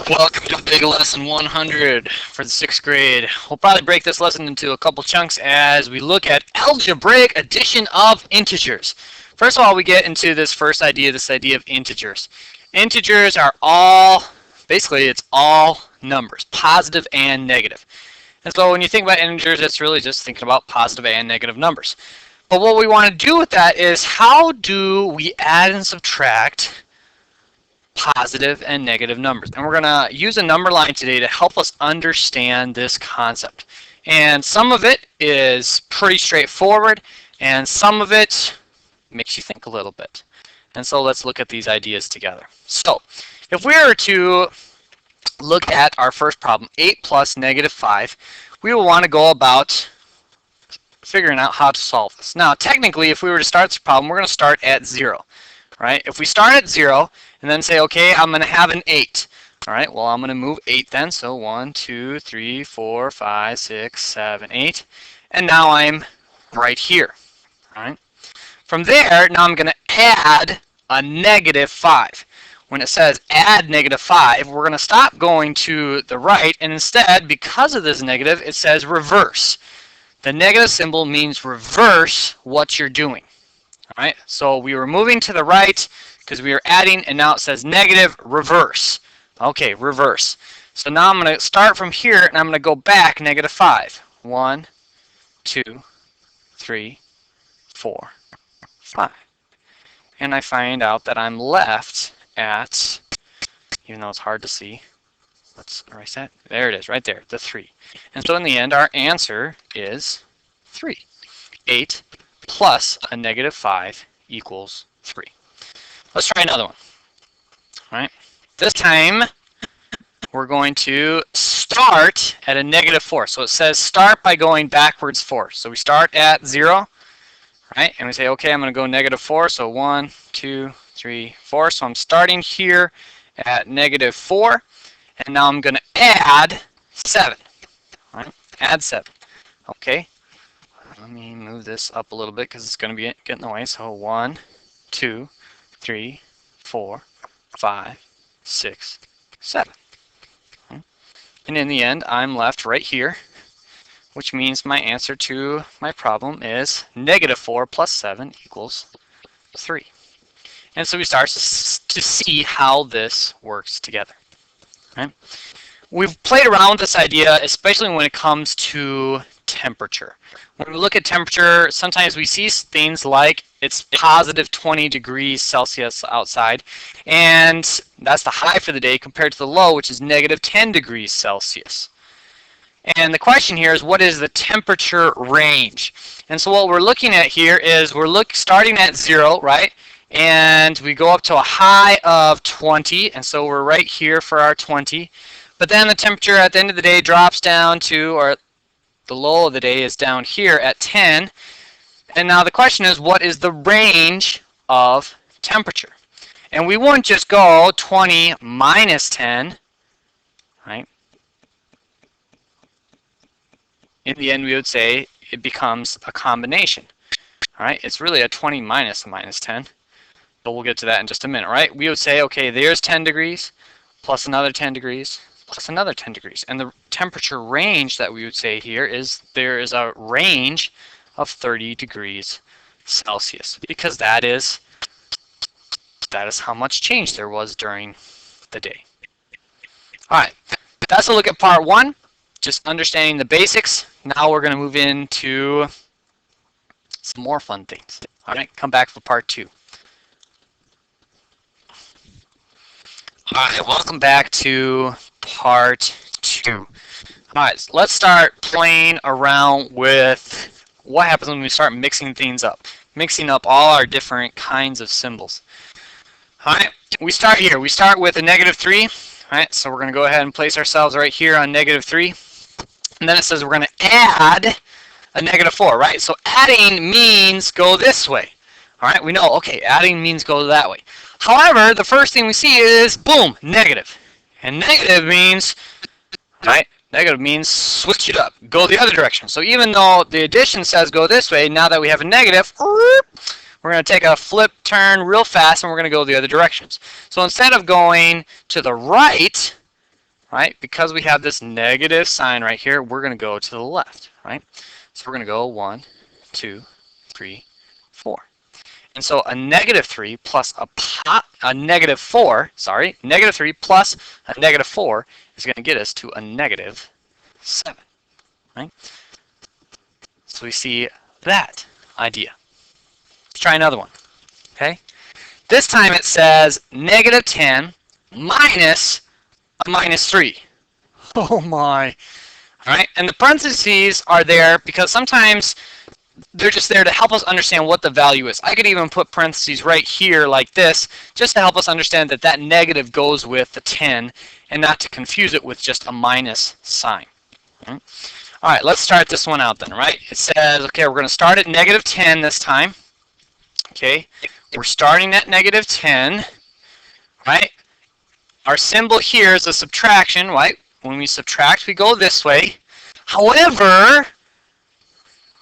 Welcome to Big Lesson 100 for the 6th grade. We'll probably break this lesson into a couple chunks as we look at algebraic addition of integers. First of all, we get into this idea of integers. Integers are basically it's all numbers, positive and negative. And so when you think about integers, it's really just thinking about positive and negative numbers. But what we want to do with that is how do we add and subtract positive and negative numbers. And we're going to use a number line today to help us understand this concept. And some of it is pretty straightforward, and some of it makes you think a little bit. And so let's look at these ideas together. So if we were to look at our first problem, 8 plus negative 5, we will want to go about figuring out how to solve this. Now, technically, if we were to start this problem, we're going to start at 0. Right? If we start at 0 and then say, okay, I'm going to have an 8. All right, well, I'm going to move 8 then. So 1, 2, 3, 4, 5, 6, 7, 8. And now I'm right here. All right. From there, now I'm going to add a negative 5. When it says add negative 5, we're going to stop going to the right, and instead, because of this negative, it says reverse. The negative symbol means reverse what you're doing. All right, so we were moving to the right because we were adding, and now it says negative, reverse. Okay, reverse. So now I'm going to start from here, and I'm going to go back negative 5. 1, 2, 3, 4, 5. And I find out that I'm left at, even though it's hard to see, let's erase that. There it is, right there, the 3. And so in the end, our answer is 3. 8 plus a negative 5 equals 3. Let's try another one. All right. This time, we're going to start at a negative 4. So it says start by going backwards 4. So we start at 0, right? And we say, okay, I'm going to go negative 4. So 1, 2, 3, 4. So I'm starting here at negative 4. And now I'm going to add 7. All right? Add 7. Okay. Let me move this up a little bit because it's going to be getting in the way. So 1, 2, 3, 4, 5, 6, 7. And in the end, I'm left right here, which means my answer to my problem is negative 4 plus 7 equals 3. And so we start to see how this works together. Right? We've played around with this idea, especially when it comes to temperature. When we look at temperature, sometimes we see things like it's positive 20 degrees Celsius outside, and that's the high for the day compared to the low, which is negative 10 degrees Celsius. And the question here is, what is the temperature range? And so what we're looking at here is we're starting at 0, right? And we go up to a high of 20, and so we're right here for our 20. But then the temperature at the end of the day drops down to, or the low of the day is down here at 10. And now the question is, what is the range of temperature? And we wouldn't just go 20 minus 10, right? In the end, we would say it becomes a combination. All right, it's really a 20 minus a minus 10. But we'll get to that in just a minute, right? We would say, okay, there's 10 degrees plus another 10 degrees plus another 10 degrees. And the temperature range that we would say here is there is a range of 30 degrees Celsius, because that is how much change there was during the day. All right, that's a look at part 1, just understanding the basics. Now we're going to move into some more fun things. All right, come back for part 2. All right, welcome back to part 2. All right, so let's start playing around with what happens when we start mixing things up, mixing up all our different kinds of symbols. All right, we start here. We start with a negative 3. All right, so we're going to go ahead and place ourselves right here on negative 3. And then it says we're going to add a negative 4, right? So adding means go this way. All right, we know, okay, adding means go that way. However, the first thing we see is, boom, negative. And negative means, right, negative means switch it up, go the other direction. So even though the addition says go this way, now that we have a negative, we're going to take a flip turn real fast, and we're going to go the other directions. So instead of going to the right, right? Because we have this negative sign right here, we're going to go to the left, right? So we're going to go 1, 2, 3, 4. And so a negative 3 plus a negative 4, sorry, negative 3 plus a negative 4 is going to get us to a negative 7, right? So we see that idea. Let's try another one, okay? This time it says negative 10 minus a minus 3. Oh my. All right, and the parentheses are there because sometimes they're just there to help us understand what the value is. I could even put parentheses right here like this just to help us understand that that negative goes with the 10 and not to confuse it with just a minus sign. All right, let's start this one out then, right? It says, okay, we're going to start at negative 10 this time. Okay, we're starting at negative 10, right? Our symbol here is a subtraction, right? When we subtract, we go this way. However,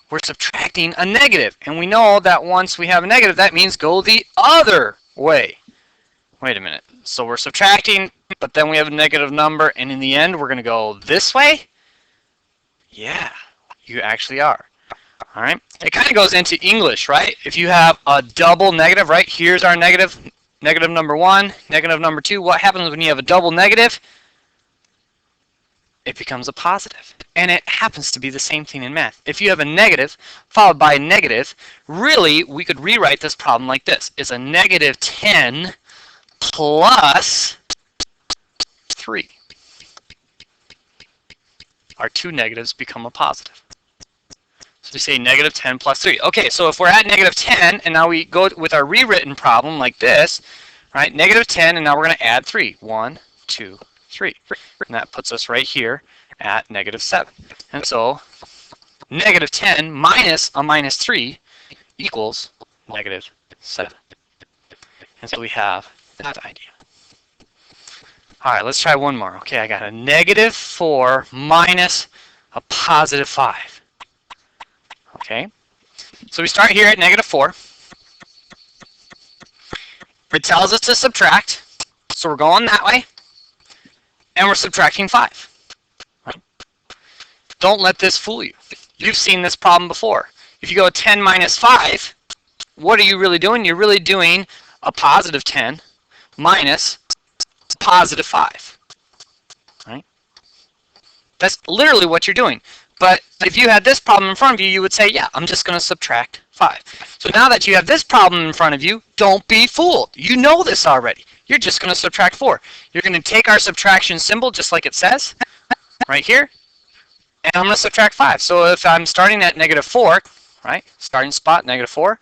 we're subtracting a negative. And we know that once we have a negative, that means go the other way. Wait a minute. So we're subtracting, but then we have a negative number, and in the end, we're going to go this way? Yeah, you actually are. All right. It kind of goes into English, right? If you have a double negative, right? Here's our negative. Negative number 1, negative number 2. What happens when you have a double negative? It becomes a positive. And it happens to be the same thing in math. If you have a negative followed by a negative, really, we could rewrite this problem like this. It's a negative 10 plus 3. Our two negatives become a positive. So we say negative 10 plus 3. Okay, so if we're at negative 10, and now we go with our rewritten problem like this, right? Negative 10, and now we're going to add 3. 1, 2, 3. And that puts us right here at negative 7. And so negative 10 minus a minus 3 equals negative 7. And so we have that idea. All right, let's try one more. Okay, I got a negative 4 minus a positive 5. Okay, so we start here at negative 4. It tells us to subtract, so we're going that way, and we're subtracting 5. Right? Don't let this fool you. You've seen this problem before. If you go 10 minus 5, what are you really doing? You're really doing a positive 10 minus a positive 5. Right? That's literally what you're doing. But if you had this problem in front of you, you would say, yeah, I'm just going to subtract 5. So now that you have this problem in front of you, don't be fooled. You know this already. You're just going to subtract 4. You're going to take our subtraction symbol, just like it says, right here, and I'm going to subtract 5. So if I'm starting at negative 4, right, starting spot, negative 4,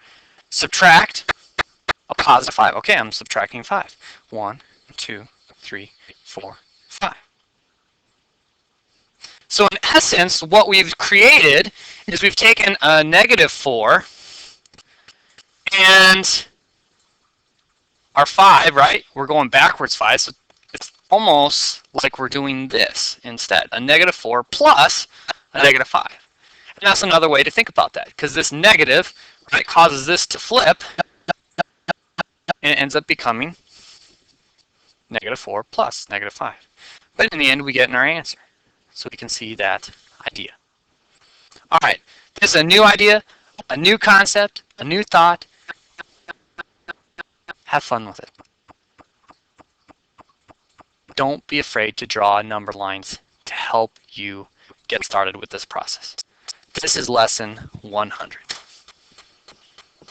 subtract a positive 5. Okay, I'm subtracting 5. 1, 2, 3, 4, 5. So in essence, what we've created is we've taken a negative 4 and our 5, right? We're going backwards 5, so it's almost like we're doing this instead. A negative 4 plus a negative 5. And that's another way to think about that, because this negative, right, causes this to flip, and it ends up becoming negative 4 plus negative 5. But in the end, we get in our answer. So we can see that idea. All right, this is a new idea, a new concept, a new thought. Have fun with it. Don't be afraid to draw number lines to help you get started with this process. This is lesson 100.